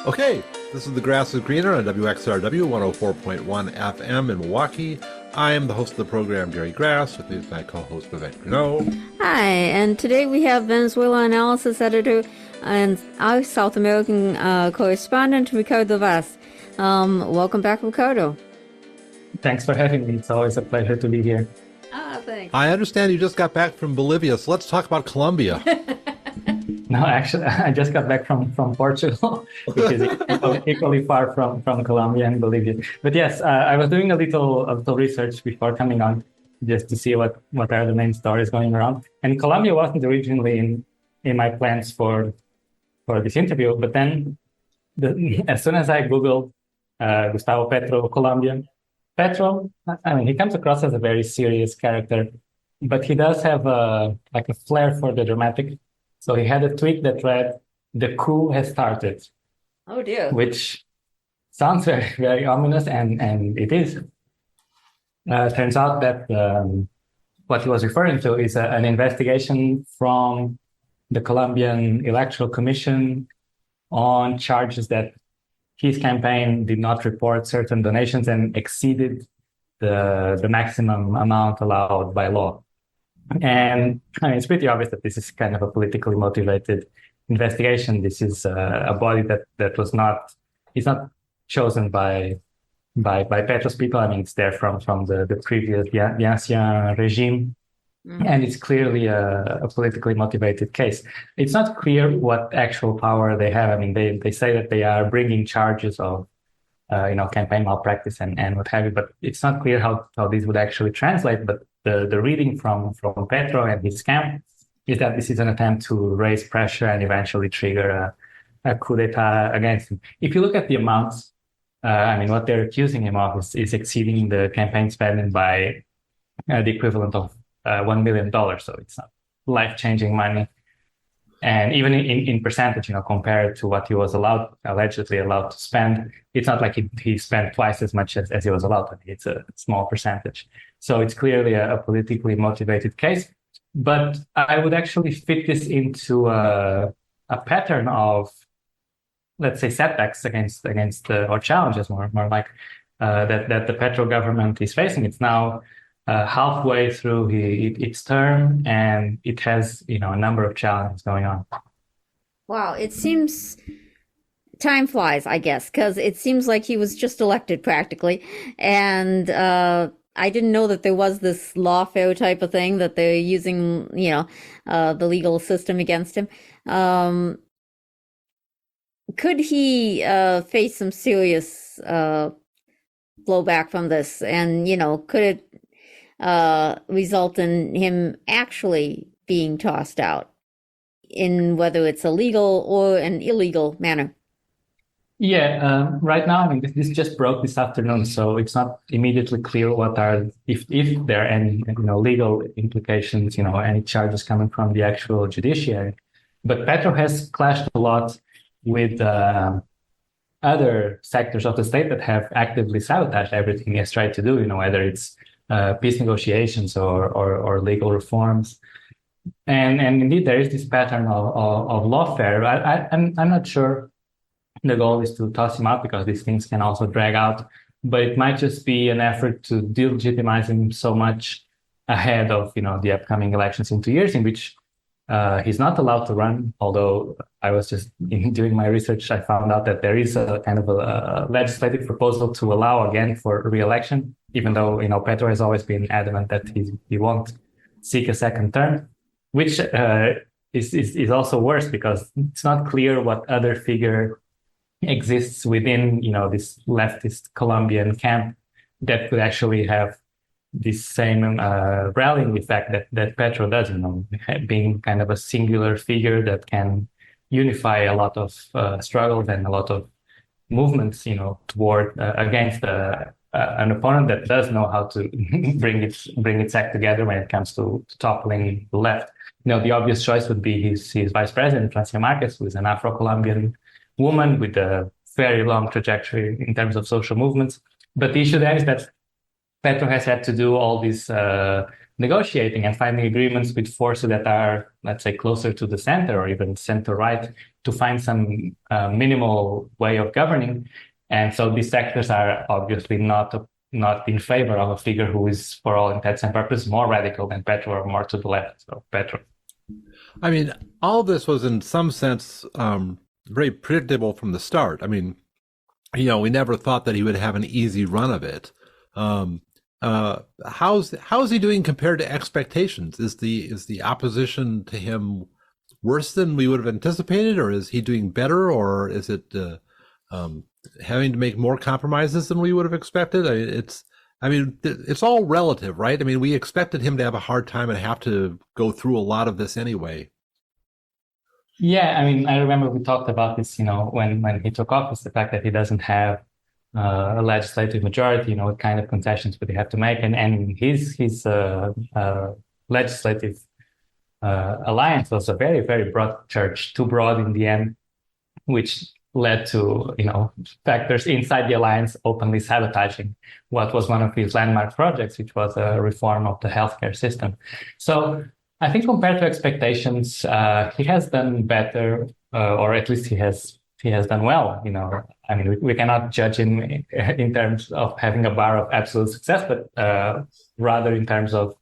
Okay, this is The Grass is Greener on WXRW 104.1 FM in Milwaukee. I am the host of the program, Gary Grass, with me is my co-host, Vivek Grineau. Hi, and today we have Venezuela analysis editor and our South American correspondent, Ricardo Vaz. Welcome back, Ricardo. Thanks for having me. It's always a pleasure to be here. Thanks. I understand you just got back from Bolivia, so let's talk about Colombia. No, actually, I just got back from Portugal, which is equally far from Colombia and Bolivia. But yes, I was doing a little research before coming on just to see what are the main stories going around. And Colombia wasn't originally in my plans for this interview, but then as soon as I Googled Gustavo Petro, Colombian, Petro, I mean, he comes across as a very serious character, but he does have a flair for the dramatic. So he had a tweet that read, "The coup has started." Oh dear. Which sounds very, very ominous, and it is. Turns out that what he was referring to is an investigation from the Colombian Electoral Commission on charges that his campaign did not report certain donations and exceeded the maximum amount allowed by law. And I mean, it's pretty obvious that this is kind of a politically motivated investigation. This is a body that was not, it's not chosen by Petro's people. I mean, it's there from the previous, the ancien regime. Mm-hmm. And it's clearly a politically motivated case. It's not clear what actual power they have. I mean, they say that they are bringing charges of, campaign malpractice and what have you, but it's not clear how these would actually translate. But the reading from Petro and his camp is that this is an attempt to raise pressure and eventually trigger a coup d'etat against him. If you look at the amounts, what they're accusing him of is exceeding the campaign spending by the equivalent of $1 million. So it's not life-changing money. And even in percentage, compared to what he was allegedly allowed to spend, it's not like he spent twice as much as he was allowed to. It's a small percentage. So it's clearly a politically motivated case. But I would actually fit this into a pattern of, let's say, setbacks against or challenges more like that the Petro government is facing. It's now halfway through its term, and it has a number of challenges going on. Wow, it seems time flies, I guess, because it seems like he was just elected practically, and I didn't know that there was this lawfare type of thing that they're using, the legal system against him. Could he face some serious blowback from this, and could it result in him actually being tossed out in whether it's a legal or an illegal manner? Yeah, right now, I mean, this just broke this afternoon, so it's not immediately clear what are, if there are any, legal implications, any charges coming from the actual judiciary. But Petro has clashed a lot with other sectors of the state that have actively sabotaged everything he has tried to do, whether it's peace negotiations or legal reforms. And indeed, there is this pattern of lawfare. I'm not sure the goal is to toss him out, because these things can also drag out, but it might just be an effort to delegitimize him so much ahead of, the upcoming elections in 2 years, in which he's not allowed to run. Although I was just doing my research, I found out that there is a kind of a legislative proposal to allow again for re-election, even though, Petro has always been adamant that he won't seek a second term, which is also worse, because it's not clear what other figure exists within, this leftist Colombian camp that could actually have this same rallying effect that Petro does, being kind of a singular figure that can unify a lot of struggles and a lot of movements, toward against an opponent that does know how to bring its act together when it comes to toppling the left. The obvious choice would be his vice president, Francia Marquez, who is an Afro-Colombian woman with a very long trajectory in terms of social movements. But the issue there is that Petro has had to do all this negotiating and finding agreements with forces that are, let's say, closer to the center or even center-right to find some minimal way of governing. And so these sectors are obviously not in favor of a figure who is, for all intents and purposes, more radical than Petro or more to the left of Petro. I mean, all this was in some sense very predictable from the start. I mean, we never thought that he would have an easy run of it. How's he doing compared to expectations? Is the opposition to him worse than we would have anticipated, or is he doing better, or is it having to make more compromises than we would have expected? It's all relative, right? I mean, we expected him to have a hard time and have to go through a lot of this anyway. Yeah, I mean, I remember we talked about this, when he took office, the fact that he doesn't have a legislative majority, what kind of concessions would he have to make? And his legislative alliance was a very, very broad church, too broad in the end, which led to, factors inside the alliance openly sabotaging what was one of his landmark projects, which was a reform of the healthcare system. So I think compared to expectations, he has done better, or at least he has done well. I mean, we cannot judge him in terms of having a bar of absolute success, but rather in terms of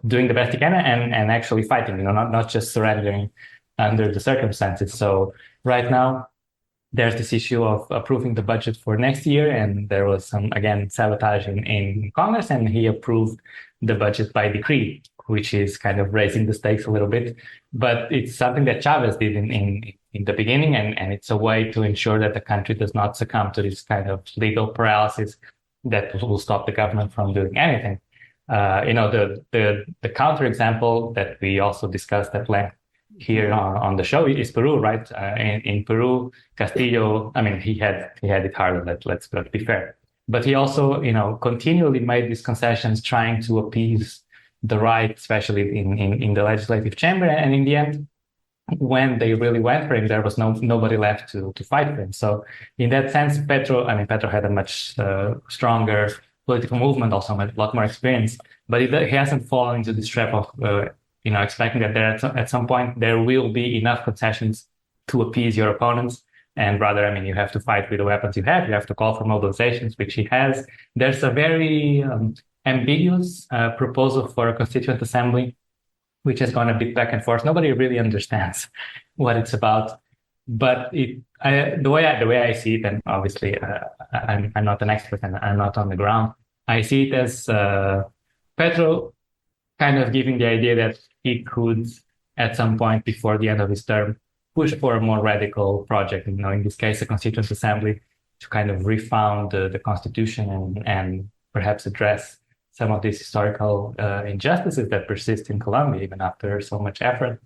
doing the best he can and actually fighting. Not just surrendering under the circumstances. So right now, there's this issue of approving the budget for next year, and there was some, again, sabotage in Congress, and he approved the budget by decree, which is kind of raising the stakes a little bit. But it's something that Chavez did in the beginning, and it's a way to ensure that the country does not succumb to this kind of legal paralysis that will stop the government from doing anything. The counterexample that we also discussed at length here on the show is Peru, right? In Peru, Castillo, I mean, he had it harder, let's be fair. But he also, continually made these concessions trying to appease the right, especially in the legislative chamber. And in the end, when they really went for him, there was nobody left to fight for him. So in that sense, Petro had a much stronger political movement, also a lot more experience, but he hasn't fallen into this trap of, expecting that at some point there will be enough concessions to appease your opponents. And rather, I mean, you have to fight with the weapons you have to call for mobilizations, which he has. There's a very ambiguous proposal for a constituent assembly, which has gone a bit back and forth. Nobody really understands what it's about. But the way I see it, and obviously I'm not an expert and I'm not on the ground, I see it as Petro kind of giving the idea that he could, at some point before the end of his term, push for a more radical project, in this case, a constituent assembly, to kind of refound the constitution and perhaps address some of these historical injustices that persist in Colombia, even after so much effort.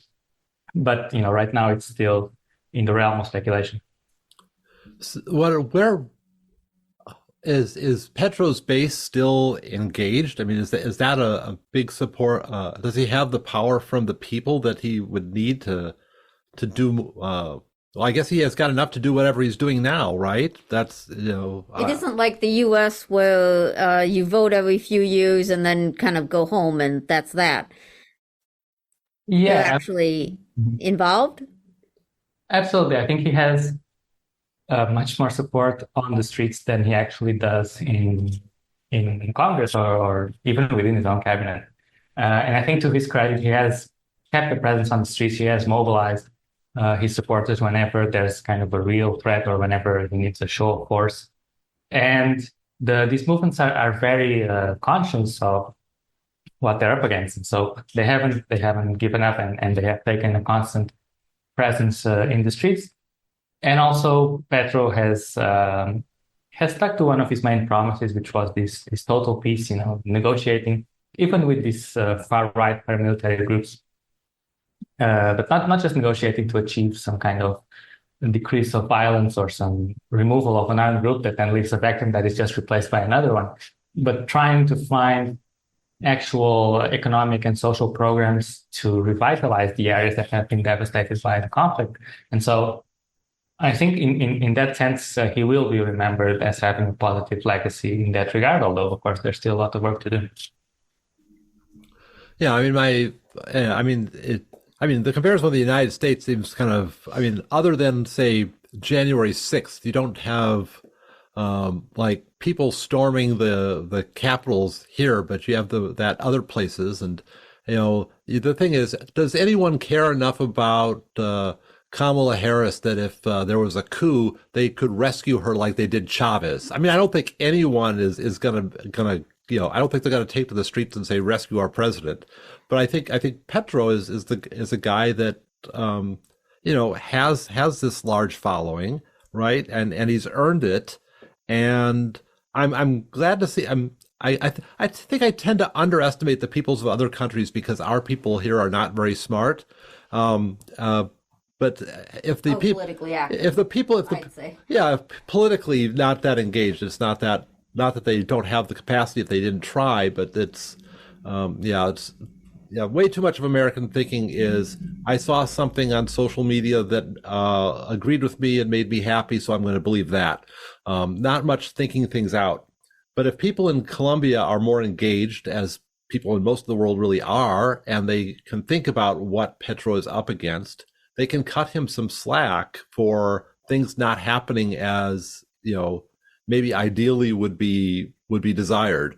But, right now it's still in the realm of speculation. So where is Petro's base still engaged? I mean, is that a big support? Does he have the power from the people that he would need to do? Well, I guess he has got enough to do whatever he's doing now, right? That's It isn't like the U.S. where you vote every few years and then kind of go home, and that's that. Yeah, You're actually involved. Absolutely. I think he has much more support on the streets than he actually does in Congress or even within his own cabinet. And I think, to his credit, he has kept a presence on the streets. He has mobilized his supporters whenever there's kind of a real threat or whenever he needs a show of force. And these movements are very conscious of what they're up against. And so they haven't given up, and they have taken a constant presence in the streets. And also Petro has stuck to one of his main promises, which was this total peace, negotiating even with these far-right paramilitary groups, but not just negotiating to achieve some kind of decrease of violence or some removal of an armed group that then leaves a vacuum that is just replaced by another one, but trying to find actual economic and social programs to revitalize the areas that have been devastated by the conflict. And so I think in that sense, he will be remembered as having a positive legacy in that regard, although, of course, there's still a lot of work to do. Yeah, I mean, the comparison with the United States seems kind of, other than say January 6th, you don't have like people storming the capitals here, but you have that other places, and the thing is, does anyone care enough about Kamala Harris that if there was a coup, they could rescue her like they did Chavez? I mean, I don't think anyone is gonna I don't think they're gonna take to the streets and say rescue our president. But I think Petro is a guy that has this large following, right? And he's earned it, and I'm glad to see. I think I tend to underestimate the peoples of other countries because our people here are not very smart. Um, uh, but if the people, politically active, if the people, if the I'd say. yeah, if politically not that engaged, it's not that they don't have the capacity if they didn't try, but it's way too much of American thinking is I saw something on social media that agreed with me and made me happy, so I'm going to believe that. Not much thinking things out. But if people in Colombia are more engaged, as people in most of the world really are, and they can think about what Petro is up against, they can cut him some slack for things not happening as maybe ideally would be desired.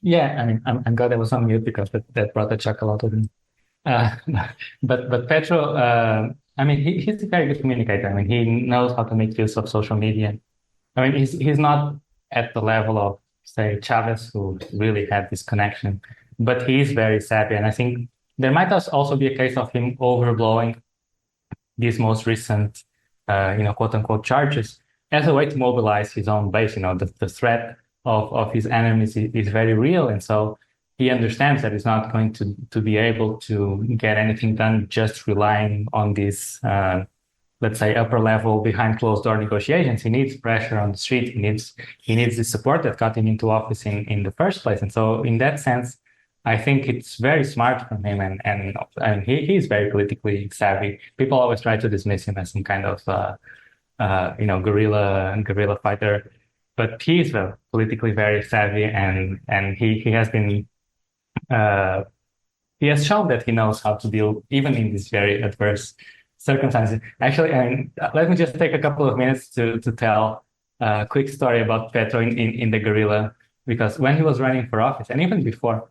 Yeah, I mean, I'm glad I was on mute because that brought a chuckle out of me. Uh, but Petro, I mean, he's a very good communicator. I mean, he knows how to make use of social media. I mean, he's not at the level of, say, Chavez, who really had this connection, but he's very savvy. And I think there might also be a case of him overblowing these most recent, quote unquote charges as a way to mobilize his own base. The threat of his enemies is very real. And so he understands that he's not going to be able to get anything done just relying on these, let's say, upper level behind closed door negotiations. He needs pressure on the street. He needs the support that got him into office in the first place. And so in that sense, I think it's very smart from him, and he's very politically savvy. People always try to dismiss him as some kind of guerrilla fighter, but he's politically very savvy, and he has been he has shown that he knows how to deal even in these very adverse circumstances. Actually, and let me just take a couple of minutes to tell a quick story about Petro in the guerrilla, because when he was running for office, and even before,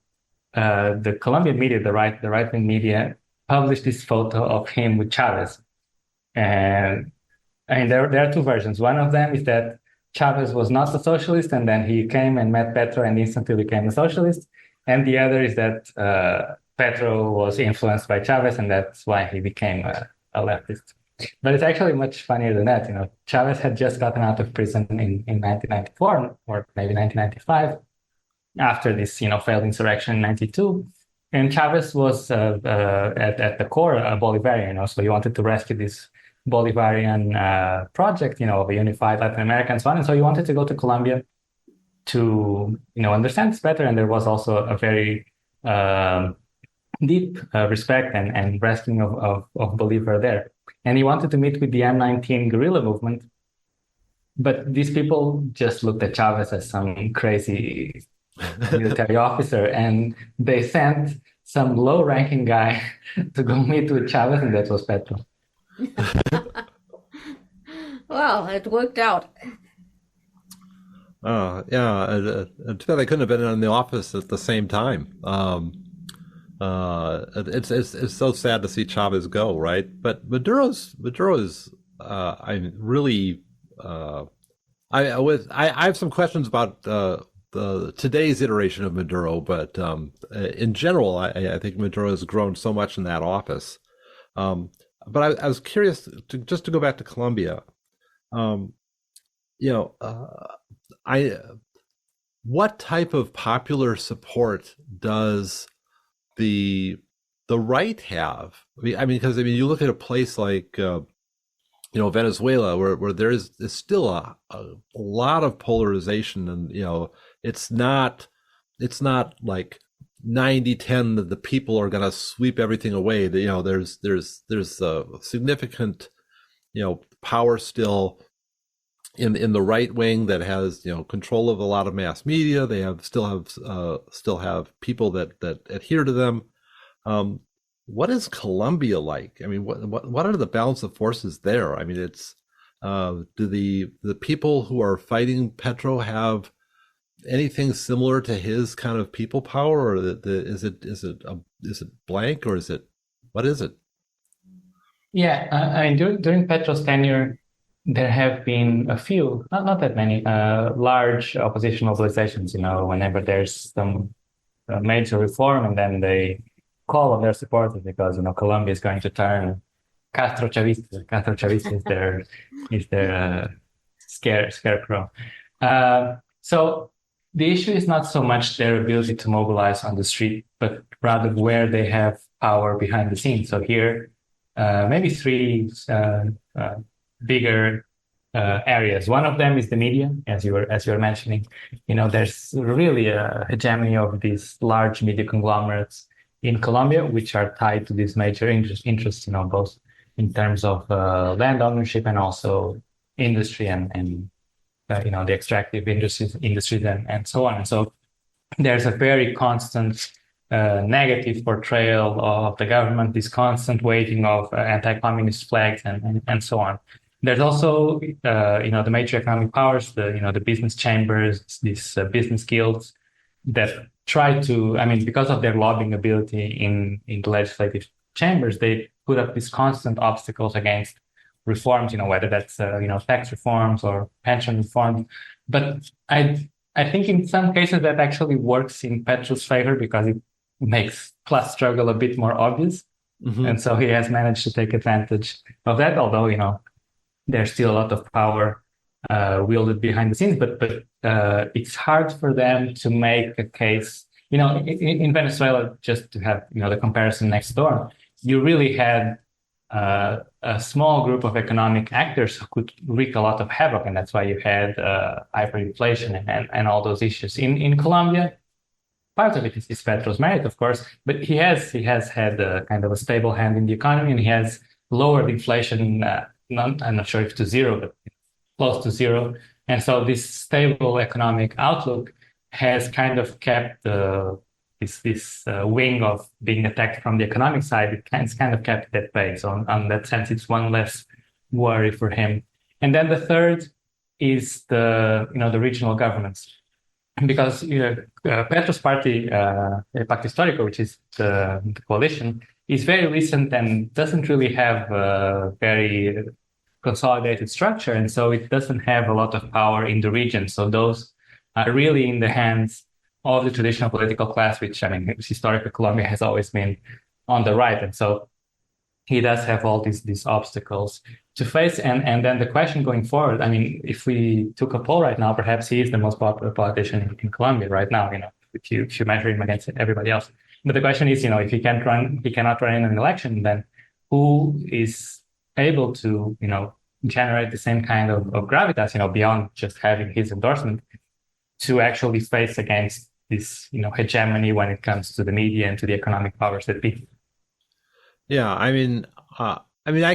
the Colombian media, the right-wing media, published this photo of him with Chavez. And I mean, there are two versions. One of them is that Chavez was not a socialist, and then he came and met Petro and instantly became a socialist. And the other is that Petro was influenced by Chavez, and that's why he became a leftist. But it's actually much funnier than that. Chavez had just gotten out of prison in 1994 or maybe 1995 after this, failed insurrection in 92. And Chavez was at the core a Bolivarian, so he wanted to rescue this Bolivarian project, of a unified Latin America and so on. And so he wanted to go to Colombia to, understand this better. And there was also a very deep respect and rescuing of Bolivar there. And he wanted to meet with the M19 guerrilla movement. But these people just looked at Chavez as some crazy military officer, and they sent some low-ranking guy to go meet with Chavez, and that was Petro. Well, it worked out. Yeah. Too bad I couldn't have been in the office at the same time. It's so sad to see Chavez go, right? But Maduro's I really I have some questions about the today's iteration of Maduro, but in general, I think Maduro has grown so much in that office. But I was curious to go back to Colombia. What type of popular support does the right have? Because you look at a place like Venezuela, where there's still a lot of polarization, and it's not like 90-10 that the people are going to sweep everything away. There's a significant power still in the right wing that has control of a lot of mass media. They still have people that adhere to them. What is Colombia like? I mean, what are the balance of forces there? I mean, it's do the people who are fighting Petro have anything similar to his kind of people power, or is it blank, or what is it? Yeah, I mean, during Petro's tenure, there have been a few, not that many, large opposition mobilizations. Whenever there's some major reform, and then they call on their supporters because Colombia is going to turn Castro Chavista. Castro Chavista is their scarecrow. So the issue is not so much their ability to mobilize on the street, but rather where they have power behind the scenes. So here, maybe three bigger areas. One of them is the media, as you were mentioning. There's really a hegemony of these large media conglomerates in Colombia, which are tied to these major interests, both in terms of land ownership and also industry and the extractive industries and so on. And so there's a very constant negative portrayal of the government, this constant waving of anti-communist flags and so on. There's also, the major economic powers, the business chambers, these business guilds that try to, because of their lobbying ability in the legislative chambers, they put up these constant obstacles against reforms, whether that's, tax reforms or pension reforms. But I think in some cases that actually works in Petro's favor because it makes class struggle a bit more obvious. Mm-hmm. And so he has managed to take advantage of that, although, there's still a lot of power wielded behind the scenes, but it's hard for them to make a case. In Venezuela, just to have the comparison next door, you really had a small group of economic actors who could wreak a lot of havoc, and that's why you had hyperinflation and all those issues. In Colombia, part of it is Petro's merit, of course, but he has had a kind of a stable hand in the economy, and he has lowered inflation. I'm not sure if to zero, but close to zero. And so this stable economic outlook has kind of kept this wing of being attacked from the economic side. It's kind of kept at bay. So on that sense, it's one less worry for him. And then the third is the regional governments, because Petro's party, Pacto Histórico, which is the coalition, is very recent and doesn't really have a very consolidated structure, and so it doesn't have a lot of power in the region. So those are really in the hands of the traditional political class, which historically Colombia has always been on the right, and so he does have all these obstacles to face. And then the question going forward, if we took a poll right now, perhaps he is the most popular politician in Colombia right now. If you measure him against everybody else. But the question is, if he cannot run in an election, then who is able to, generate the same kind of gravitas, beyond just having his endorsement, to actually face against this, hegemony when it comes to the media and to the economic powers that be. Yeah, I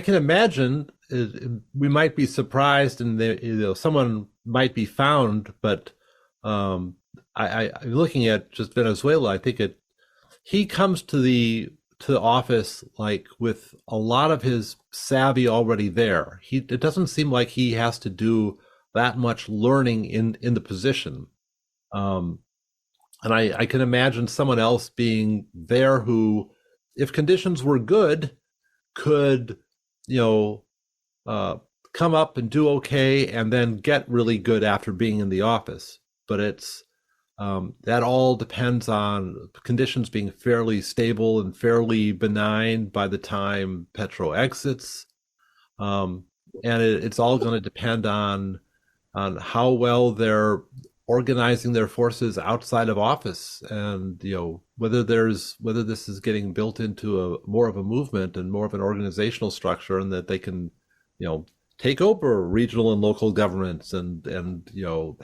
can imagine we might be surprised, and someone might be found, but I'm looking at just Venezuela. I think he comes to the office like with a lot of his savvy already there. It doesn't seem like he has to do that much learning in the position. And I can imagine someone else being there who, if conditions were good, could come up and do okay and then get really good after being in the office. But it's that all depends on conditions being fairly stable and fairly benign by the time Petro exits. And it's all going to depend on how well they're organizing their forces outside of office, and whether this is getting built into more of a movement and more of an organizational structure, and that they can take over regional and local governments and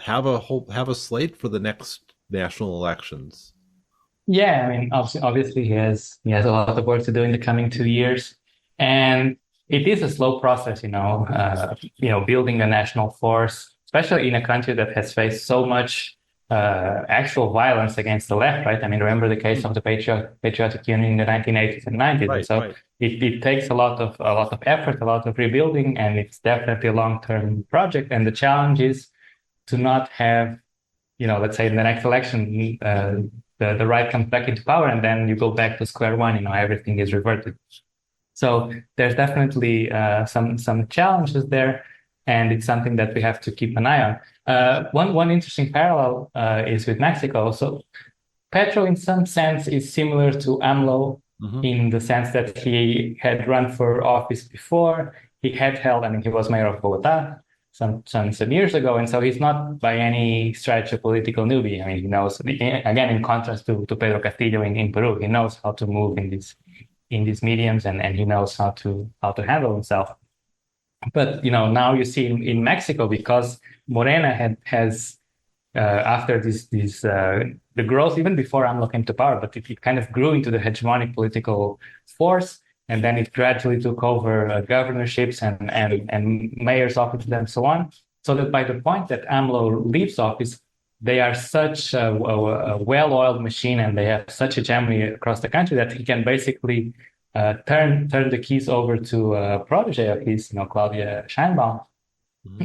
have a slate for the next national elections. Yeah, obviously he has a lot of work to do in the coming 2 years, and it is a slow process, building a national force, especially in a country that has faced so much actual violence against the left, right? I mean, remember the case of the Patriotic Union in the 1980s and 90s. Right, and so right. it takes a lot of effort, a lot of rebuilding, and it's definitely a long-term project. And the challenge is to not have, let's say in the next election, the right comes back into power, and then you go back to square one. Everything is reverted. So there's definitely some challenges there, and it's something that we have to keep an eye on. One interesting parallel is with Mexico. So Petro, in some sense, is similar to AMLO in the sense that he had run for office before. He had held, he was mayor of Bogota some years ago, and so he's not by any stretch a political newbie. I mean, he knows, again, in contrast to Pedro Castillo in Peru, he knows how to move in these mediums, and he knows how to handle himself. But now you see in Mexico, because Morena has after the growth, even before AMLO came to power, but it kind of grew into the hegemonic political force, and then it gradually took over governorships and mayor's offices and so on. So that by the point that AMLO leaves office, they are such a well-oiled machine, and they have such hegemony across the country that he can basically turn the keys over to a protege of his, Claudia Sheinbaum.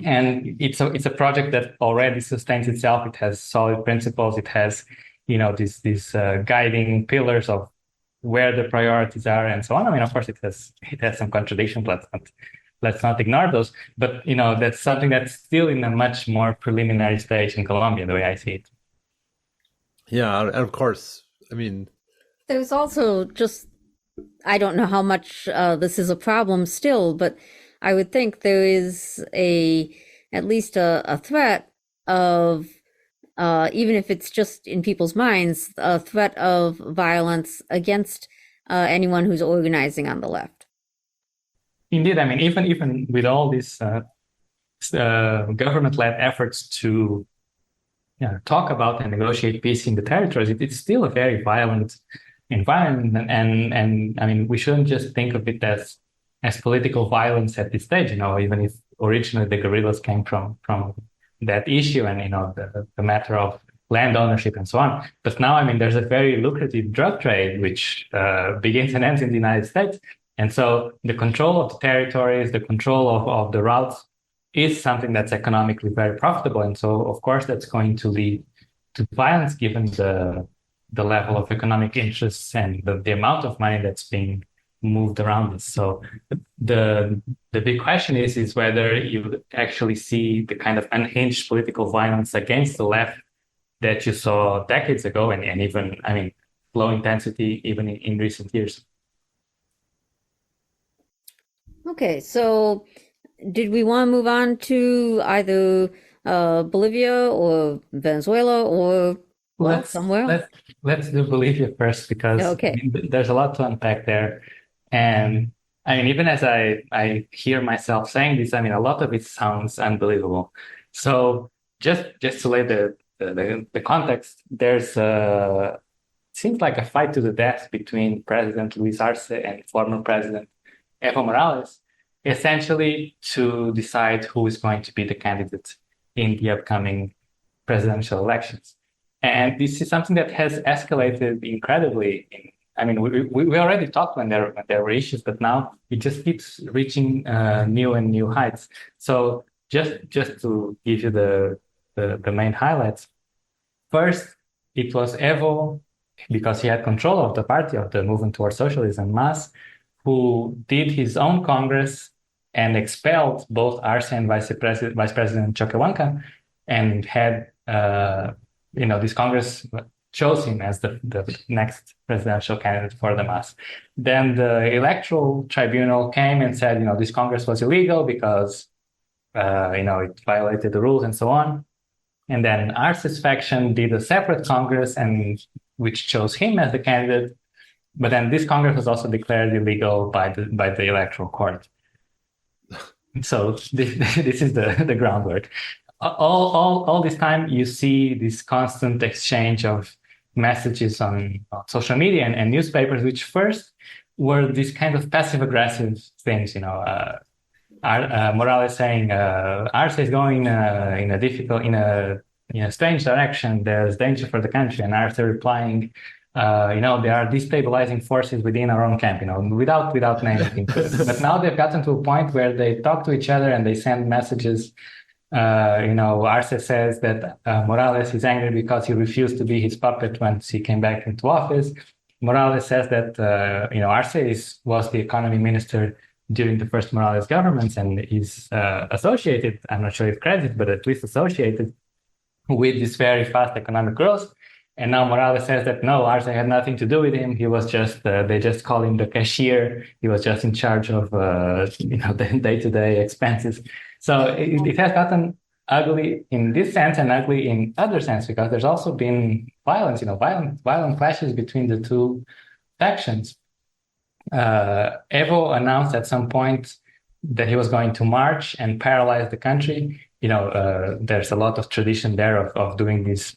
And it's a project that already sustains itself. It has solid principles. It has, these guiding pillars of where the priorities are and so on. I mean, of course, it has some contradictions. Let's not ignore those. But that's something that's still in a much more preliminary stage in Colombia, the way I see it. Yeah, and of course, I mean, there's also just, I don't know how much this is a problem still, but I would think there is at least a threat of, even if it's just in people's minds, a threat of violence against anyone who's organizing on the left. Indeed, I mean, even with all these government-led efforts to talk about and negotiate peace in the territories, it's still a very violent environment, and I mean, we shouldn't just think of it as political violence at this stage, even if originally the guerrillas came from that issue and, the matter of land ownership and so on. But now, I mean, there's a very lucrative drug trade, which begins and ends in the United States. And so the control of the territories, the control of the routes is something that's economically very profitable. And so, of course, that's going to lead to violence given the level of economic interests and the amount of money that's being moved around us. So the big question is whether you actually see the kind of unhinged political violence against the left that you saw decades ago, and even, I mean, low intensity even in recent years. Okay, so did we want to move on to either Bolivia or Venezuela or somewhere else? Let's do Bolivia first, because there's a lot to unpack there. And I mean, even as I hear myself saying this, I mean, a lot of it sounds unbelievable. So just to lay the context, there's seems like a fight to the death between President Luis Arce and former President Evo Morales, essentially to decide who is going to be the candidate in the upcoming presidential elections. And this is something that has escalated incredibly. I mean, we already talked when there were issues, but now it just keeps reaching new heights. So just to give you the main highlights. First, it was Evo, because he had control of the party, of the movement towards socialism, MAS, who did his own Congress and expelled both Arce and Vice President Choquehuanca, and had this Congress chose him as the next presidential candidate for the MAS. Then the electoral tribunal came and said, this Congress was illegal because, it violated the rules and so on. And then Arce's faction did a separate Congress, and which chose him as the candidate. But then this Congress was also declared illegal by the electoral court. So this is the groundwork. All this time, you see this constant exchange of messages on social media and newspapers, which first were these kind of passive-aggressive things, Morales saying Arce is going in a strange direction. There's danger for the country, and Arce replying, there are destabilizing forces within our own camp, without naming. But now they've gotten to a point where they talk to each other and they send messages. Arce says that Morales is angry because he refused to be his puppet once he came back into office. Morales says that Arce was the economy minister during the first Morales governments and is associated, I'm not sure if credited, but at least associated with this very fast economic growth. And now Morales says that no, Arce had nothing to do with him. He was just, they just call him the cashier. He was just in charge of, the day-to-day expenses. So it has gotten ugly in this sense and ugly in other sense, because there's also been violence, violent clashes between the two factions. Evo announced at some point that he was going to march and paralyze the country. There's a lot of tradition there of doing this,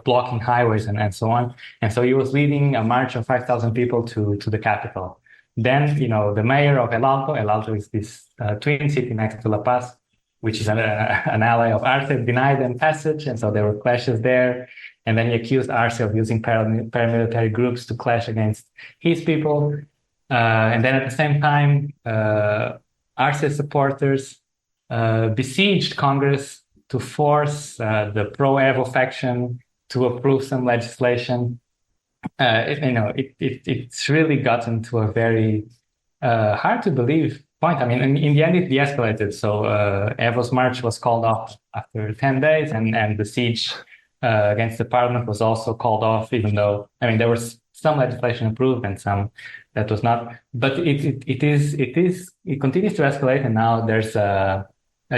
blocking highways and so on. And so he was leading a march of 5,000 people to the capital. Then, the mayor of El Alto is this twin city next to La Paz, which is an ally of Arce, denied them passage. And so there were clashes there. And then he accused Arce of using paramilitary groups to clash against his people. And then at the same time, Arce supporters besieged Congress to force the pro-Evo faction to approve some legislation. It's really gotten to a very hard to believe point. I mean, in the end, it de-escalated. So Evo's march was called off after 10 days, and the siege against the parliament was also called off, even though, there was some legislation approved and some that was not. But it continues to escalate, and now there's a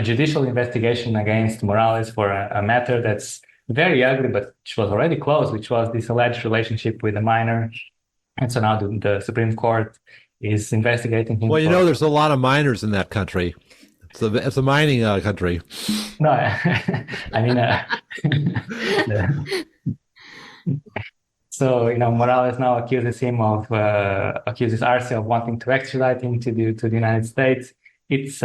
judicial investigation against Morales for a matter that's very ugly, but which was already closed, which was this alleged relationship with a minor. And so now the Supreme Court is investigating him. Well, there's a lot of miners in that country. It's a mining country. No, So, Morales now accuses Arce of wanting to extradite him to the United States. It's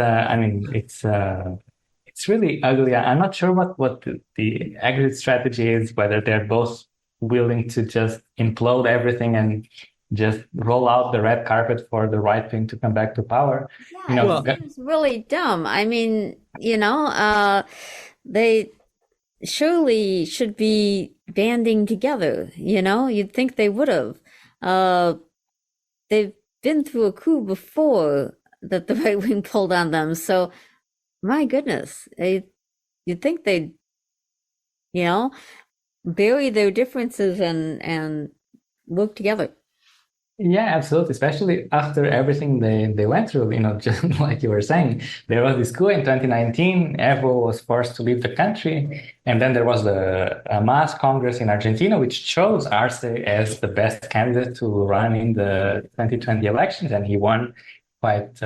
really ugly. I'm not sure what the exit strategy is, whether they're both willing to just implode everything and just roll out the red carpet for the right wing to come back to power. Yeah, it's really dumb. They surely should be banding together. You'd think they would have. They've been through a coup before that the right wing pulled on them. So, my goodness, you'd think they'd, bury their differences and work together. Yeah, absolutely. Especially after everything they went through, just like you were saying, there was this coup in 2019. Evo was forced to leave the country. And then there was a mass congress in Argentina, which chose Arce as the best candidate to run in the 2020 elections. And he won quite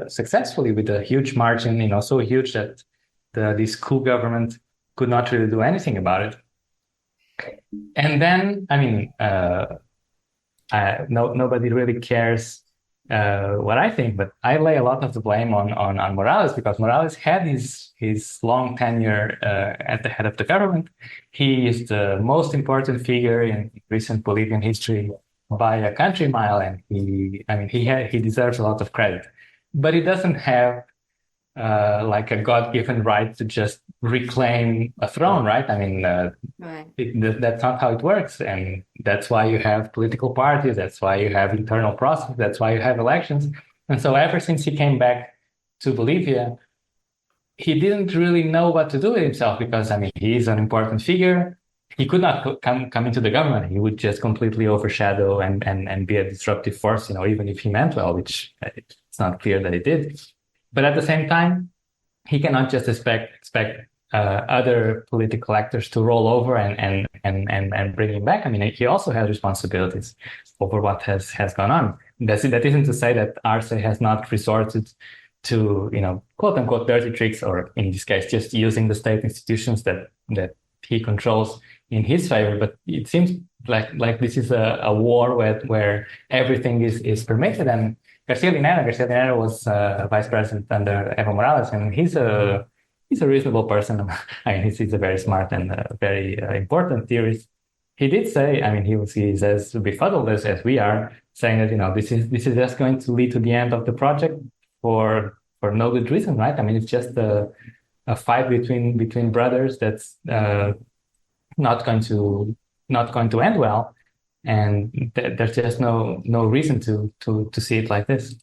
successfully with a huge margin, so huge that this coup government could not really do anything about it. And then, nobody really cares what I think, but I lay a lot of the blame on Morales, because Morales had his long tenure at the head of the government. He is the most important figure in recent Bolivian history by a country mile, and he deserves a lot of credit, but he doesn't have like a God-given right to just reclaim a throne, right? Right. That's not how it works, and that's why you have political parties. That's why you have internal process. That's why you have elections. And so, ever since he came back to Bolivia, he didn't really know what to do with himself, because he is an important figure. He could not come into the government. He would just completely overshadow and be a disruptive force, even if he meant well, which it's not clear that he did. But at the same time, he cannot just expect other political actors to roll over and bring him back. He also has responsibilities over what has gone on. That isn't to say that Arce has not resorted to, quote unquote, dirty tricks, or in this case, just using the state institutions that he controls in his favor. But it seems like this is a war where everything is permitted. And Garcia Linera was vice president under Evo Morales, and he's a reasonable person. I mean, he's a very smart and very important theorist. He did say, I mean, he's as befuddled as we are, saying that this is just going to lead to the end of the project for no good reason, right? I mean, it's just a fight between brothers that's not going to end well, and there's just no reason to see it like this.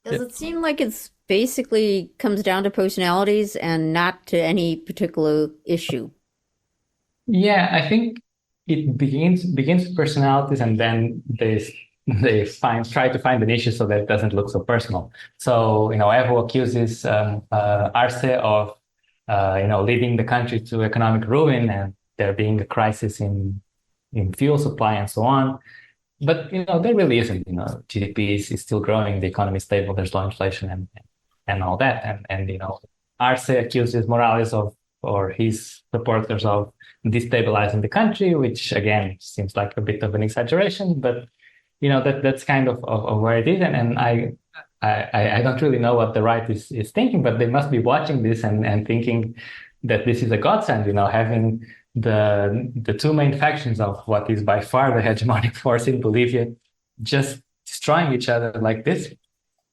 Does it seem like it's basically comes down to personalities and not to any particular issue? Yeah, I think it begins with personalities, and then they try to find an issue so that it doesn't look so personal. So Evo accuses Arce of leading the country to economic ruin, and there being a crisis in fuel supply and so on. But there really isn't. GDP is still growing, the economy is stable, there's low inflation and all that. And Arce accuses Morales or his supporters of destabilizing the country, which again seems like a bit of an exaggeration, but that's kind of where it is. And I don't really know what the right is thinking, but they must be watching this and thinking that this is a godsend, having the two main factions of what is by far the hegemonic force in Bolivia just destroying each other like this.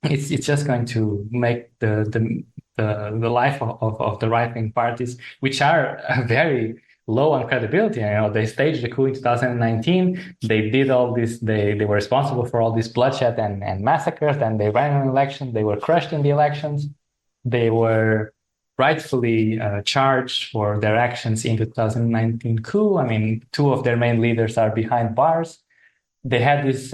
It's just going to make the life of the right-wing parties, which are very low on credibility. They staged the coup in 2019. They did all this. They were responsible for all this bloodshed and massacres. And they ran an election. They were crushed in the elections. They were rightfully charged for their actions in the 2019 coup. I mean, two of their main leaders are behind bars. They had this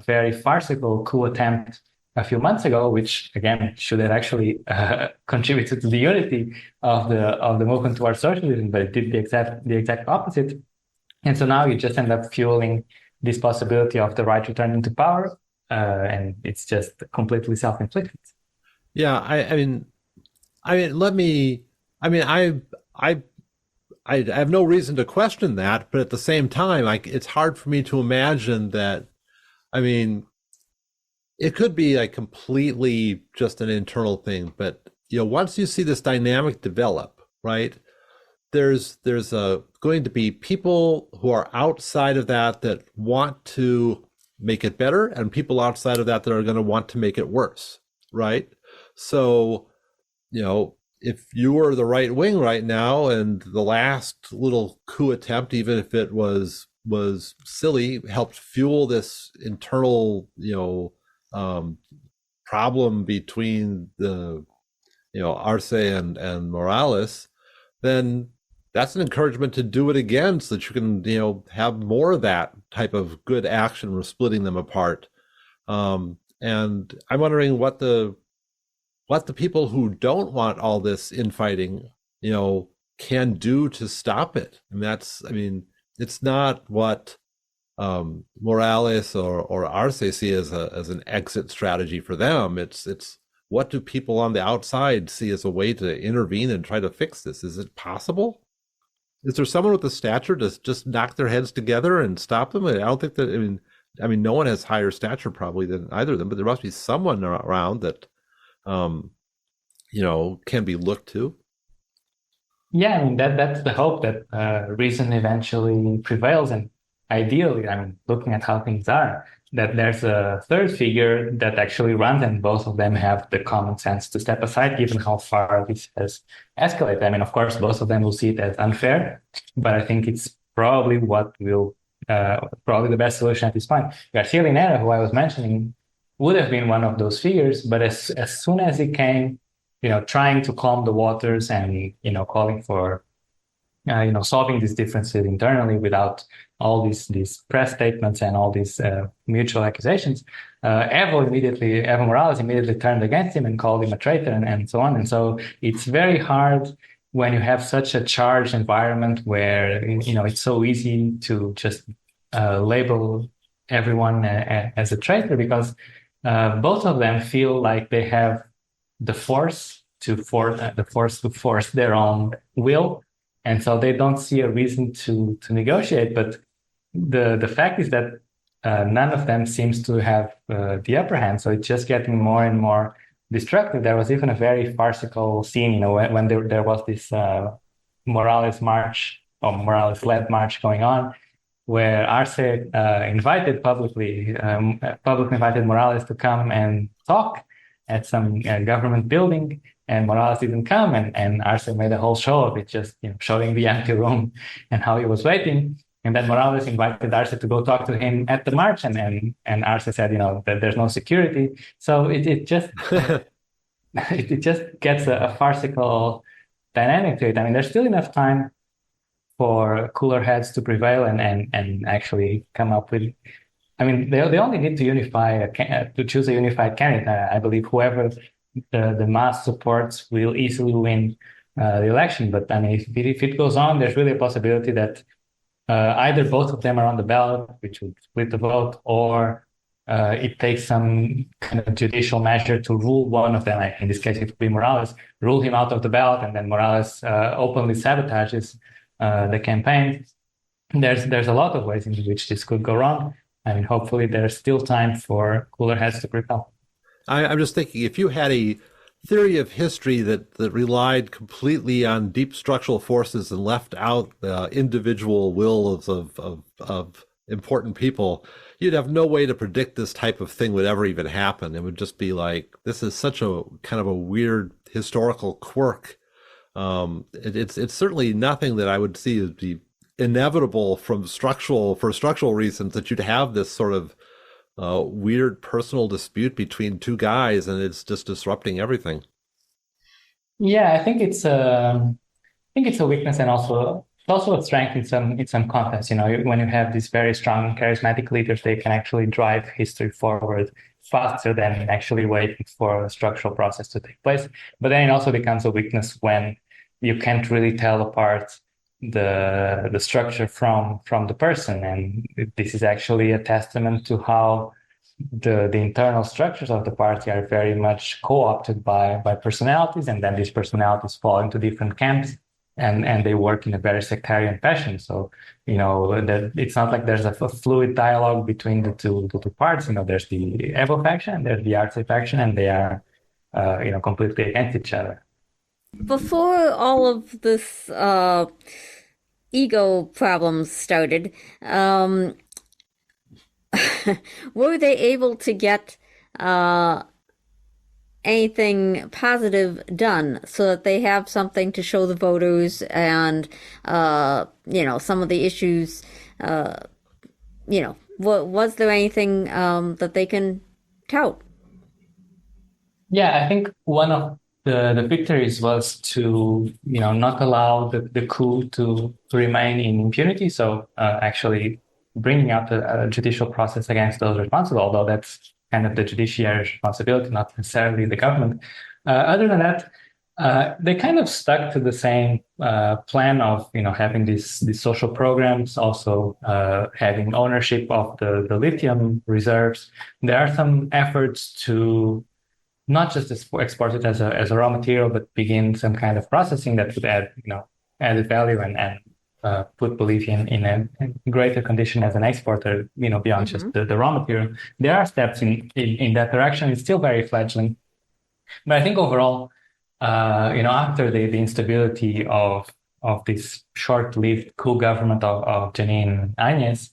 very farcical coup attempt a few months ago, which again should have actually contributed to the unity of the movement towards socialism, but it did the exact opposite. And so now you just end up fueling this possibility of the right returning to power, and it's just completely self-inflicted. Yeah, I have no reason to question that, but at the same time, it's hard for me to imagine that. I mean, it could be like completely just an internal thing, but once you see this dynamic develop, right? There's going to be people who are outside of that want to make it better, and people outside of that are going to want to make it worse, right? So, if you were the right wing right now, and the last little coup attempt, even if it was silly, helped fuel this internal, problem between the, Arce and Morales, then that's an encouragement to do it again, so that you can, have more of that type of good action with splitting them apart. And I'm wondering what the people who don't want all this infighting, can do to stop it. It's not what Morales or Arce see as an exit strategy for them. It's what do people on the outside see as a way to intervene and try to fix this? Is it possible? Is there someone with the stature to just knock their heads together and stop them? I don't think that. I mean, no one has higher stature probably than either of them, but there must be someone around that, can be looked to. Yeah, that's the hope, that reason eventually prevails, and ideally, looking at how things are, that there's a third figure that actually runs, and both of them have the common sense to step aside, given how far this has escalated. Of course, both of them will see it as unfair, but I think it's probably probably the best solution at this point. Garcia Linera, who I was mentioning, would have been one of those figures, but as soon as he came, trying to calm the waters and, calling for, solving these differences internally without all these press statements and all these mutual accusations, Evo Morales immediately turned against him and called him a traitor and so on. And so it's very hard when you have such a charged environment where, it's so easy to just label everyone as a traitor, because both of them feel like they have the force to force their own will, and so they don't see a reason to negotiate. But the fact is that none of them seems to have the upper hand. So it's just getting more and more destructive. There was even a very farcical scene, when there was this Morales march or Morales-led march going on, where Arce publicly invited Morales to come and talk at some government building, and Morales didn't come, and Arce made a whole show of it, just showing the empty room and how he was waiting. And then Morales invited Arce to go talk to him at the march, and Arce said, that there's no security. So it just it just gets a farcical dynamic to it. I mean, there's still enough time for cooler heads to prevail and actually come up with. I mean, they only need to choose a unified candidate. I believe whoever the mass supports will easily win the election. But I mean, if it goes on, there's really a possibility that either both of them are on the ballot, which would split the vote, or it takes some kind of judicial measure to rule one of them. Like in this case, it would be Morales, rule him out of the ballot, and then Morales openly sabotages the campaign. There's a lot of ways in which this could go wrong. I mean, hopefully there's still time for cooler heads to prevail. I'm just thinking, if you had a theory of history that relied completely on deep structural forces and left out the individual wills of important people, you'd have no way to predict this type of thing would ever even happen. It would just be like, this is such a kind of a weird historical quirk. It's certainly nothing that I would see as be inevitable for structural reasons, that you'd have this sort of weird personal dispute between two guys, and it's just disrupting everything. Yeah, I think it's a weakness, and also a strength in some contexts. When you have these very strong charismatic leaders, they can actually drive history forward faster than actually waiting for a structural process to take place. But then it also becomes a weakness when you can't really tell apart the structure from the person. And this is actually a testament to how the internal structures of the party are very much co-opted by personalities, and then these personalities fall into different camps, and they work in a very sectarian fashion. So that it's not like there's a fluid dialogue between the two parts. There's the Evo faction, there's the Arce faction, and they are completely against each other. Before all of this ego problems started, were they able to get anything positive done so that they have something to show the voters, and some of the issues, was there anything that they can tout? Yeah, I think one of the victories was to not allow the coup to remain in impunity. So actually bringing out a judicial process against those responsible, although that's kind of the judiciary's responsibility, not necessarily the government. Other than that, they kind of stuck to the same plan of having these social programs, also having ownership of the lithium reserves. There are some efforts to not just export it as a raw material, but begin some kind of processing that would add added value and put Bolivia in a greater condition as an exporter, beyond just the raw material. There are steps in that direction. It's still very fledgling, but I think overall, after the instability of this short-lived coup government of Janine Áñez,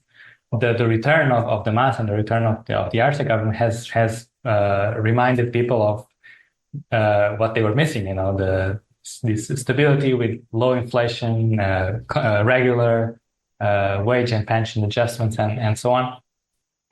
the return of the MAS and the return of the Arce government has reminded people of what they were missing. This stability with low inflation, regular wage and pension adjustments, and so on.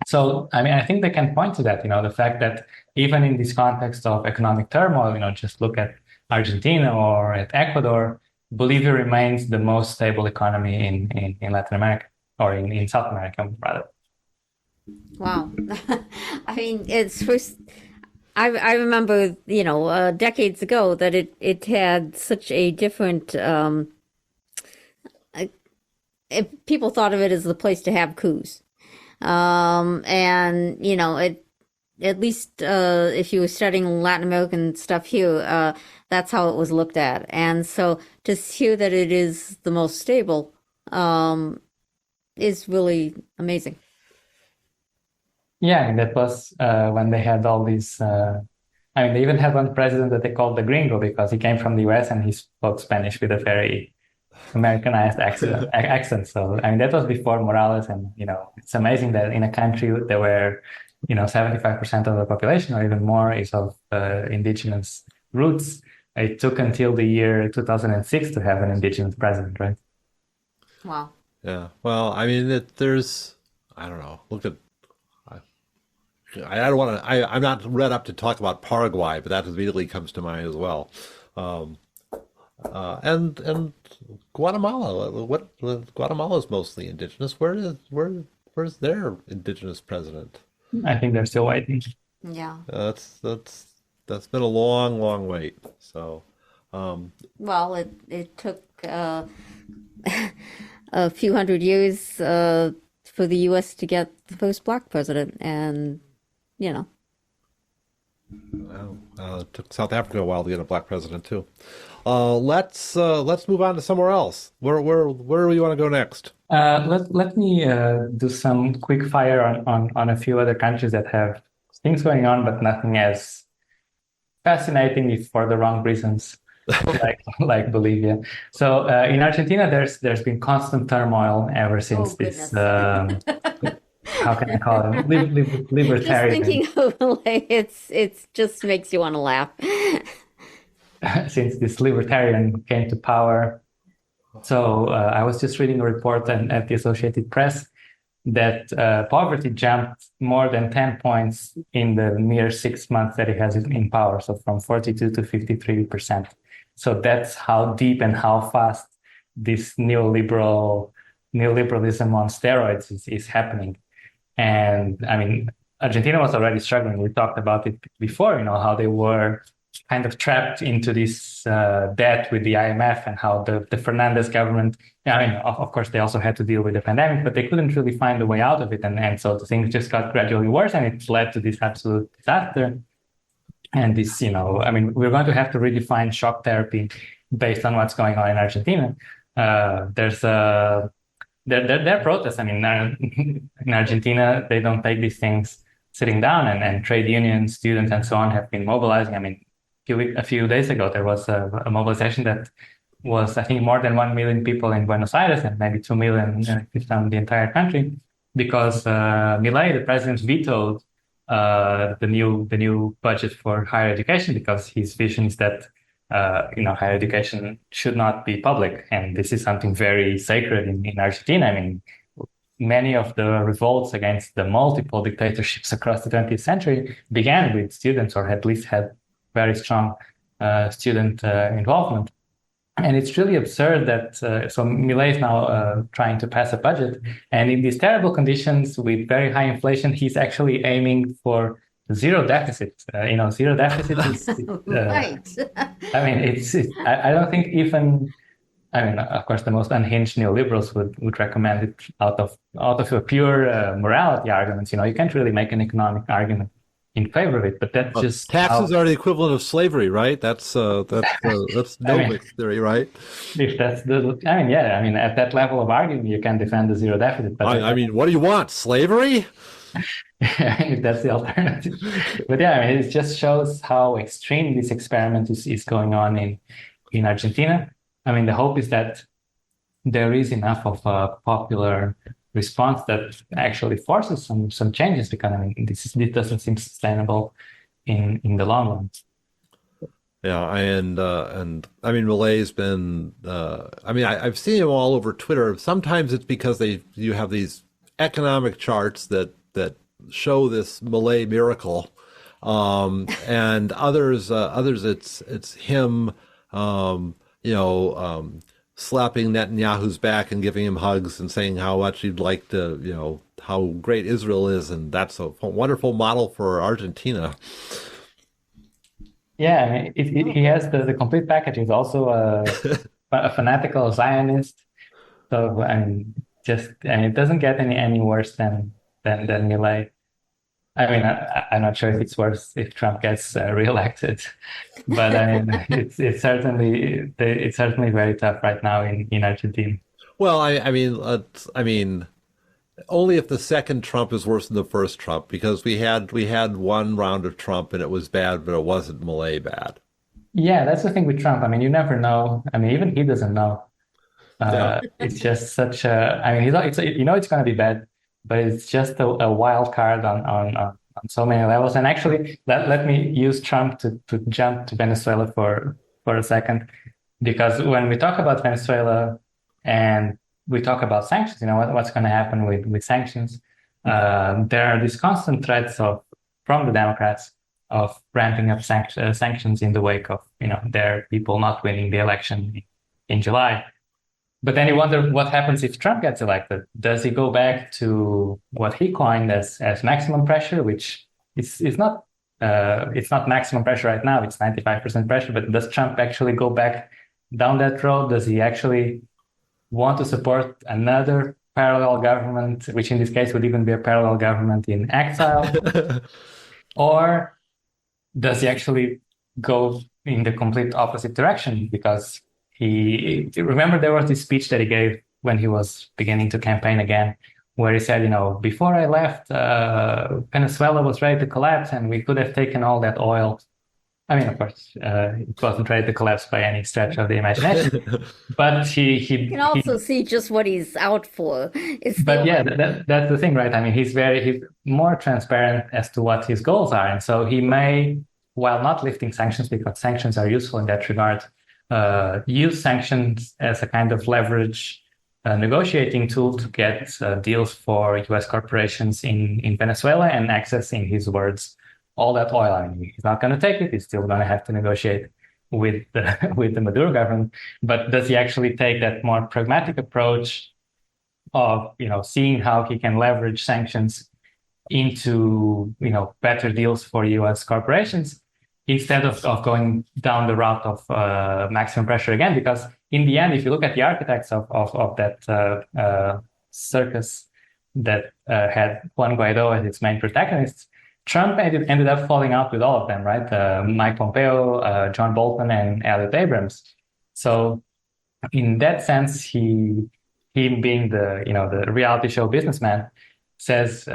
So, I mean, I think they can point to that, the fact that even in this context of economic turmoil, just look at Argentina or at Ecuador, Bolivia remains the most stable economy in Latin America, or in South America, rather. Wow. I mean, it's first. I remember, decades ago that it had such a different. People thought of it as the place to have coups, and it. At least if you were studying Latin American stuff here, that's how it was looked at. And so to hear that it is the most stable is really amazing. Yeah, and that was when they had all these. I mean, they even had one president that they called the Gringo because he came from the US and he spoke Spanish with a very Americanized accent. So, I mean, that was before Morales, and it's amazing that in a country there were 75% of the population or even more is of indigenous roots. It took until the year 2006 to have an indigenous president, right? Wow. Yeah. Well, I mean, I don't know. Look at, I don't want to, I'm not read up to talk about Paraguay, but that immediately comes to mind as well. And Guatemala, Guatemala's mostly indigenous. Where's their indigenous president? I think they're still waiting. Yeah. That's been a long wait. So, well, it took a few hundred years for the U.S. to get the first black president, and it took South Africa a while to get a black president too. Let's move on to somewhere else. Where do you want to go next? Let me do some quick fire on a few other countries that have things going on, but nothing as fascinating if for the wrong reasons, like Bolivia. So in Argentina, there's been constant turmoil ever since this. How can I call it? Libertarian. Just thinking of Malay, it just makes you want to laugh. Since this libertarian came to power. So I was just reading a report at the Associated Press that poverty jumped more than 10 points in the mere 6 months that he has in power. So from 42 to 53%. So that's how deep and how fast this neoliberalism on steroids is happening. And I mean, Argentina was already struggling. We talked about it before, how they were kind of trapped into this debt with the IMF, and how the Fernandez government, I mean, of course, they also had to deal with the pandemic, but they couldn't really find a way out of it. And so things just got gradually worse, and it led to this absolute disaster. And this, I mean, we're going to have to redefine shock therapy based on what's going on in Argentina. There are protests. I mean, in Argentina, they don't take these things sitting down, and trade unions, students, and so on have been mobilizing. I mean, a few days ago, there was a mobilization that was, I think, more than 1 million people in Buenos Aires and maybe 2 million from the entire country, because Milei, the president, vetoed the new budget for higher education, because his vision is that higher education should not be public, and this is something very sacred in Argentina. I mean, many of the revolts against the multiple dictatorships across the 20th century began with students, or at least had very strong student involvement. And it's really absurd that, so Milei is now trying to pass a budget, and in these terrible conditions with very high inflation, he's actually aiming for zero deficit. Zero deficit is right. I mean, I don't think even, I mean, of course, the most unhinged neoliberals would recommend it out of a pure morality arguments. You can't really make an economic argument in favor of it, but that's just taxes are the equivalent of slavery, right? That's Novick's theory, right? If that's at that level of argument, you can defend the zero deficit. But I mean, what do you want? Slavery? If that's the alternative. But yeah, I mean, it just shows how extreme this experiment is going on in Argentina. I mean, the hope is that there is enough of a popular response that actually forces some changes, because I mean, this doesn't seem sustainable in the long run. Yeah, and I mean, Malay's been. I mean, I've seen him all over Twitter. Sometimes it's because you have these economic charts that show this Malay miracle, and others it's him, slapping Netanyahu's back and giving him hugs and saying how much he'd like to, how great Israel is, and that's a wonderful model for Argentina. Yeah, I mean, he has the complete package. He's also a fanatical Zionist. So I mean, it doesn't get any worse than Milei. I mean, I'm not sure if it's worse if Trump gets reelected, but I mean, it's certainly very tough right now in Argentina. Well, I mean, Only if the second Trump is worse than the first Trump, because we had one round of Trump and it was bad, but it wasn't Malay bad. Yeah, that's the thing with Trump. I mean, you never know. I mean, even he doesn't know. Yeah. It's just such a. I mean, it's going to be bad, but it's just a wild card on so many levels. And actually, let me use Trump to jump to Venezuela for a second, because when we talk about Venezuela and we talk about sanctions, what's going to happen with sanctions. There are these constant threats from the Democrats of ramping up sanctions in the wake of their people not winning the election in July. But then you wonder what happens if Trump gets elected. Does he go back to what he coined as maximum pressure, which is not it's not maximum pressure right now, it's 95% pressure, but does Trump actually go back down that road? Does he actually want to support another parallel government, which in this case would even be a parallel government in exile? Or does he actually go in the complete opposite direction? Because remember there was this speech that he gave when he was beginning to campaign again, where he said, before I left, Venezuela was ready to collapse and we could have taken all that oil. I mean, of course, it wasn't ready to collapse by any stretch of the imagination, but You can also see just what he's out for. But yeah, that's the thing, right? I mean, he's more transparent as to what his goals are. And so he may, while not lifting sanctions, because sanctions are useful in that regard, use sanctions as a kind of leverage negotiating tool to get deals for U.S. corporations in Venezuela and access, in his words, all that oil. I mean, he's not going to take it. He's still going to have to negotiate with the Maduro government. But does he actually take that more pragmatic approach of seeing how he can leverage sanctions into better deals for U.S. corporations instead of going down the route of maximum pressure again? Because in the end, if you look at the architects of that circus that had Juan Guaido as its main protagonist, Trump ended up falling out with all of them, right? Mike Pompeo, John Bolton, and Elliot Abrams. So in that sense, him being the reality show businessman says,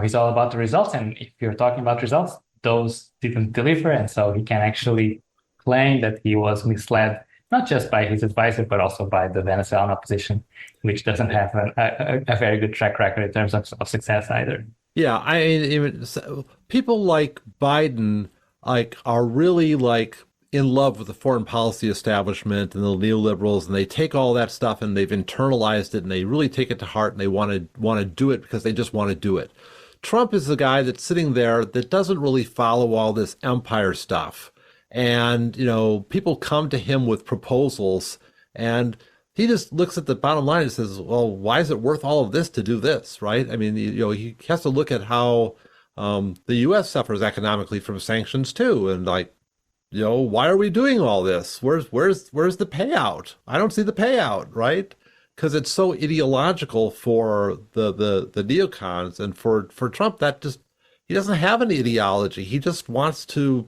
he's all about the results. And if you're talking about results, those didn't deliver. And so he can actually claim that he was misled, not just by his advisor, but also by the Venezuelan opposition, which doesn't have a very good track record in terms of success either. Yeah, I mean, even people like Biden are really in love with the foreign policy establishment and the neoliberals, and they take all that stuff and they've internalized it and they really take it to heart and they want to do it because they just want to do it. Trump is the guy that's sitting there that doesn't really follow all this empire stuff, and people come to him with proposals and he just looks at the bottom line and says, well, why is it worth all of this to do this, right? I mean, he has to look at how the U.S. suffers economically from sanctions too. And why are we doing all this? Where's the payout? I don't see the payout, right? Because it's so ideological for the neocons. And for Trump, he doesn't have an ideology. He just wants to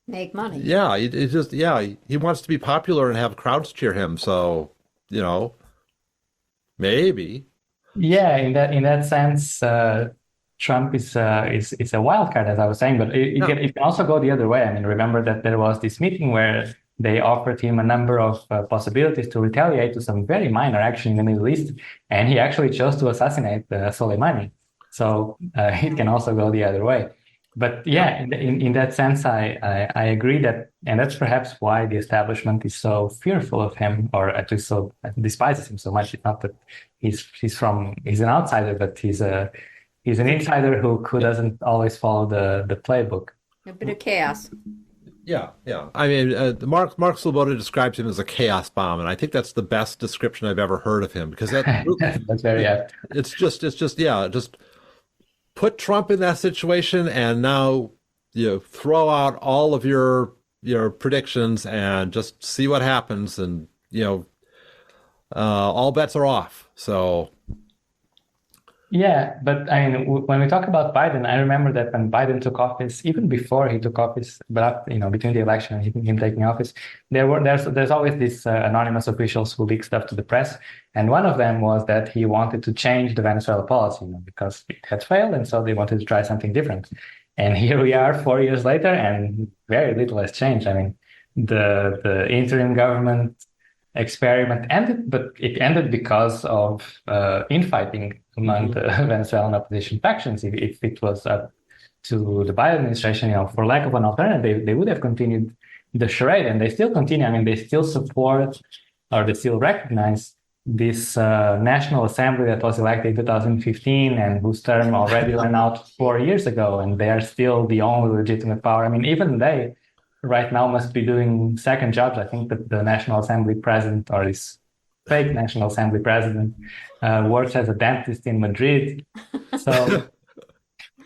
make money. Yeah, he wants to be popular and have crowds cheer him. So, maybe. Yeah, in that sense, Trump is a wild card, as I was saying, but it can also go the other way. I mean, remember that there was this meeting where they offered him a number of possibilities to retaliate to some very minor action in the Middle East, and he actually chose to assassinate Soleimani. So it can also go the other way. But yeah, in that sense, I agree that, and that's perhaps why the establishment is so fearful of him, or at least so despises him so much. It's not that he's an outsider, but he's an insider who doesn't always follow the playbook. A bit of chaos. Yeah. I mean, Mark Sloboda describes him as a chaos bomb, and I think that's the best description I've ever heard of him, because that's very apt. It's just put Trump in that situation, and now throw out all of your predictions and just see what happens, and all bets are off. So Yeah, but I mean, when we talk about Biden, I remember that when Biden took office, even before he took office, but between the election and him taking office, there's always these anonymous officials who leak stuff to the press, and one of them was that he wanted to change the Venezuela policy, because it had failed, and so they wanted to try something different. And here we are, 4 years later, and very little has changed. I mean, the interim government experiment ended, but it ended because of infighting among the Venezuelan opposition factions. If it was up to the Biden administration, for lack of an alternative, they would have continued the charade, and they still continue. I mean, they still support or they still recognize this National Assembly that was elected in 2015 and whose term already ran out 4 years ago, and they are still the only legitimate power. I mean, even they right now must be doing second jobs. I think that the National Assembly president, or this fake National Assembly president, works as a dentist in Madrid. So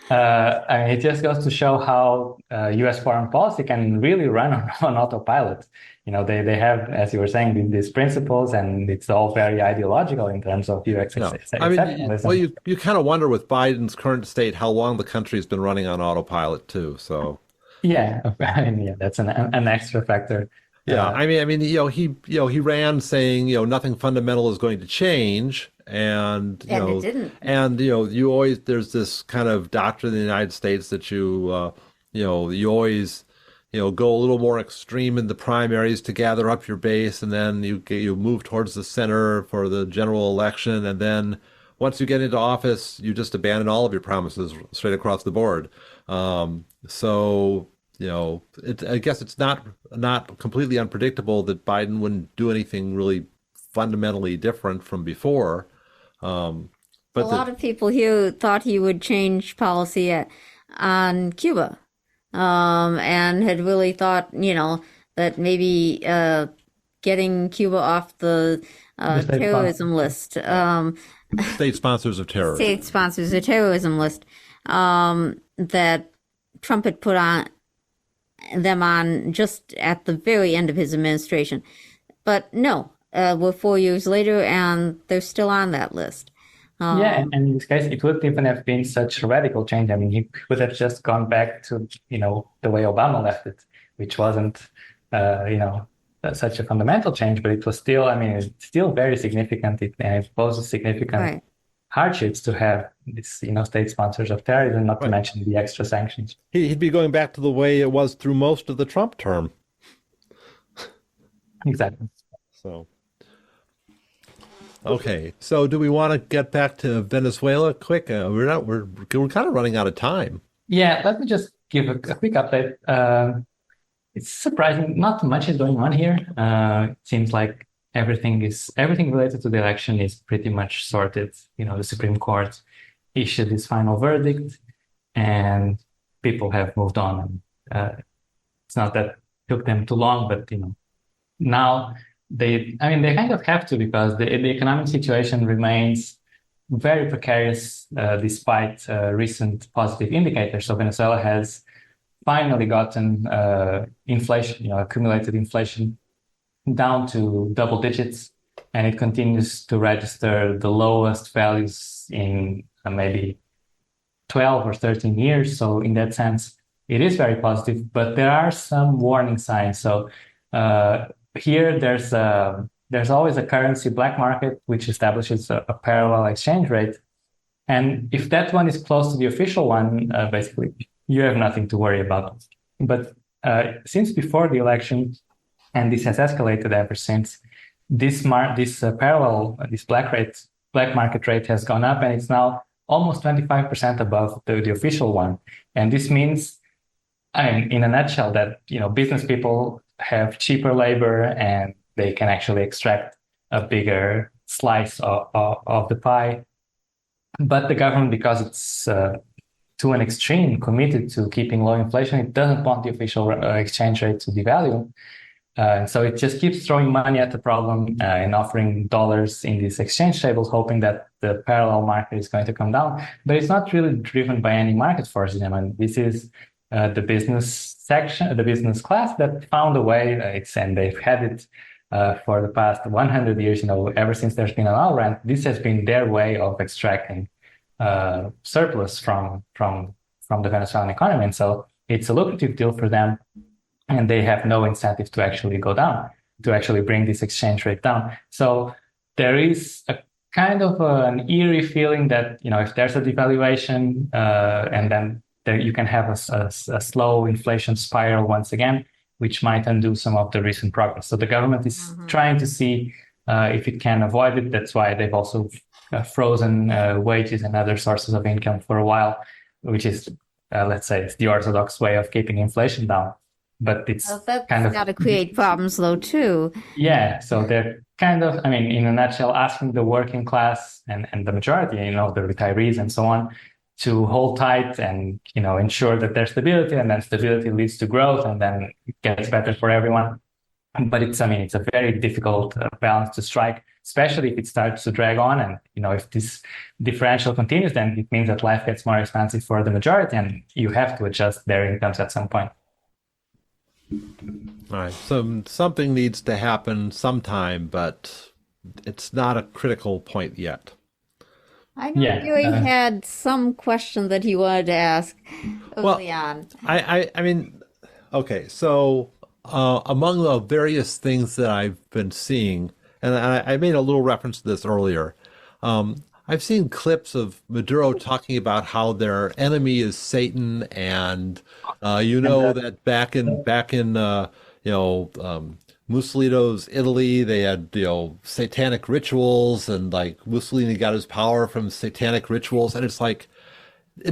I mean, it just goes to show how U.S. foreign policy can really run on autopilot. They have, as you were saying, these principles, and it's all very ideological in terms of U.S. exceptionalism. Well, you kind of wonder with Biden's current state how long the country's been running on autopilot too. So. Yeah, I mean, that's an extra factor. Yeah, I mean, he ran saying, nothing fundamental is going to change, and it didn't. And you always there's this kind of doctrine in the United States that you always go a little more extreme in the primaries to gather up your base, and then you move towards the center for the general election, and then once you get into office, you just abandon all of your promises straight across the board. So, I guess it's not completely unpredictable that Biden wouldn't do anything really fundamentally different from before. But a lot of people here thought he would change policy on Cuba, and had really thought, that maybe getting Cuba off the terrorism list. State sponsors of terror. State sponsors of terrorism list that Trump had put them on just at the very end of his administration. But no, we're 4 years later and they're still on that list. Yeah, and in this case, it wouldn't even have been such a radical change. I mean, he would have just gone back to, the way Obama left it, which wasn't, such a fundamental change, but it was still, it's still very significant, and it poses significant hardships to have these, state sponsors of terrorism, not to mention the extra sanctions. He'd be going back to the way it was through most of the Trump term. Exactly. So, okay. So, do we want to get back to Venezuela quick? We're kind of running out of time. Yeah, let me just give a quick update. It's surprising, not much is going on here. It seems like everything related to the election is pretty much sorted. The Supreme Court issued its final verdict, and people have moved on. It's not that it took them too long, but now they kind of have to, because the economic situation remains very precarious despite recent positive indicators. So Venezuela has finally gotten inflation, accumulated inflation, down to double digits, and it continues to register the lowest values in maybe 12 or 13 years. So in that sense, it is very positive, but there are some warning signs. So here there's always a currency black market, which establishes a parallel exchange rate. And if that one is close to the official one, basically, you have nothing to worry about. But since before the election, and this has escalated ever since, this black market rate has gone up, and it's now almost 25% above the official one. And this means, in a nutshell, that business people have cheaper labor, and they can actually extract a bigger slice of the pie. But the government, because it's to an extreme committed to keeping low inflation, it doesn't want the official exchange rate to devalue. And so it just keeps throwing money at the problem and offering dollars in these exchange tables, hoping that the parallel market is going to come down. But it's not really driven by any market forces. This is the business section, the business class that found a way, and they've had it for the past 100 years, ever since there's been an oil rent. This has been their way of extracting surplus from the Venezuelan economy, and so it's a lucrative deal for them, and they have no incentive to actually go down, to actually bring this exchange rate down. So there is a kind of an eerie feeling that, if there's a devaluation, and then you can have a slow inflation spiral once again, which might undo some of the recent progress. So the government is trying to see if it can avoid it. That's why they've also frozen wages and other sources of income for a while, which is, let's say, it's the orthodox way of keeping inflation down. But it's that's kind of got to create problems, though, too. Yeah, so they're kind of, in a nutshell, asking the working class and the majority, the retirees and so on, to hold tight and, ensure that there's stability, and then stability leads to growth, and then it gets better for everyone. But it's a very difficult balance to strike, especially if it starts to drag on. And, if this differential continues, then it means that life gets more expensive for the majority, and you have to adjust their incomes at some point. All right. So something needs to happen sometime, but it's not a critical point yet. I know Yuri had some question that he wanted to ask early on. Okay. So among the various things that I've been seeing, and I made a little reference to this earlier, I've seen clips of Maduro talking about how their enemy is Satan, and that back in Mussolini's Italy, they had satanic rituals, and like Mussolini got his power from satanic rituals, and it's like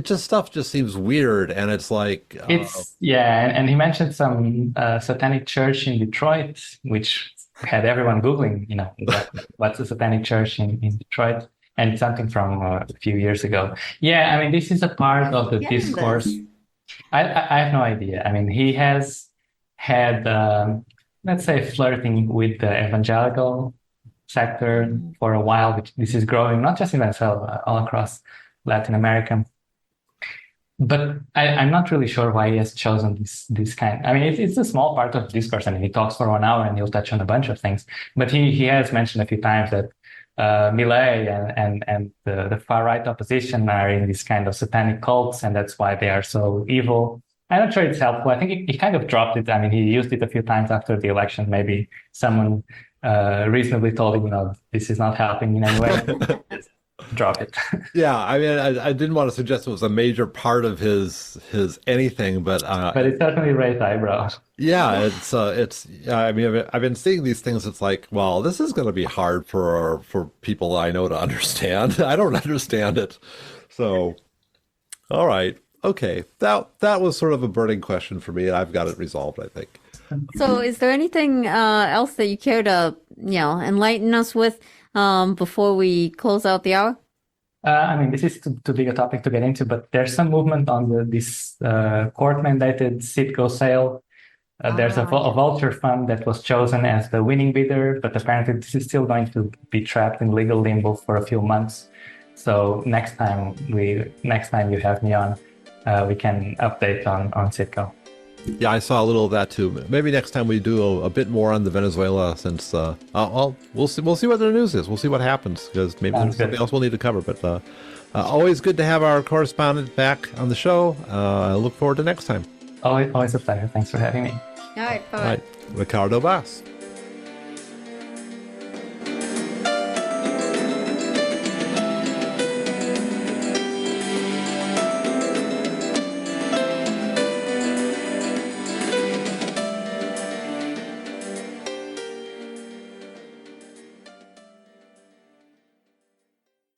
stuff just seems weird, and it's like and he mentioned some satanic church in Detroit, which had everyone Googling, what's a satanic church in Detroit. And something from a few years ago. Yeah, this is a part of the discourse. I have no idea. He has had, let's say, flirting with the evangelical sector for a while, which this is growing, not just in Venezuela, all across Latin America. But I'm not really sure why he has chosen this kind. It's a small part of the discourse. He talks for 1 hour and he'll touch on a bunch of things. But he has mentioned a few times that Milei and the far-right opposition are in these kind of satanic cults, and that's why they are so evil. I'm not sure it's helpful. I think he kind of dropped it. He used it a few times after the election. Maybe someone reasonably told him, this is not helping in any way. Drop it. Yeah, I didn't want to suggest it was a major part of his anything, but it certainly raised eyebrows. Yeah, I've been seeing these things. It's like, well, this is going to be hard for people I know to understand. I don't understand it. So, all right, okay, that was sort of a burning question for me, and I've got it resolved, I think. So, is there anything else that you care to enlighten us with before we close out the hour? This is too big a topic to get into, but there's some movement on this court-mandated Citgo sale. There's a vulture fund that was chosen as the winning bidder, but apparently this is still going to be trapped in legal limbo for a few months. So next time you have me on, we can update on Citgo. Yeah, I saw a little of that too. Maybe next time we do a bit more on the Venezuela, since we'll see what the news is. We'll see what happens, because maybe there's something else we'll need to cover. But always good to have our correspondent back on the show. I look forward to next time. Always a pleasure. Thanks for having me. All right, bye. All right, Ricardo Vaz.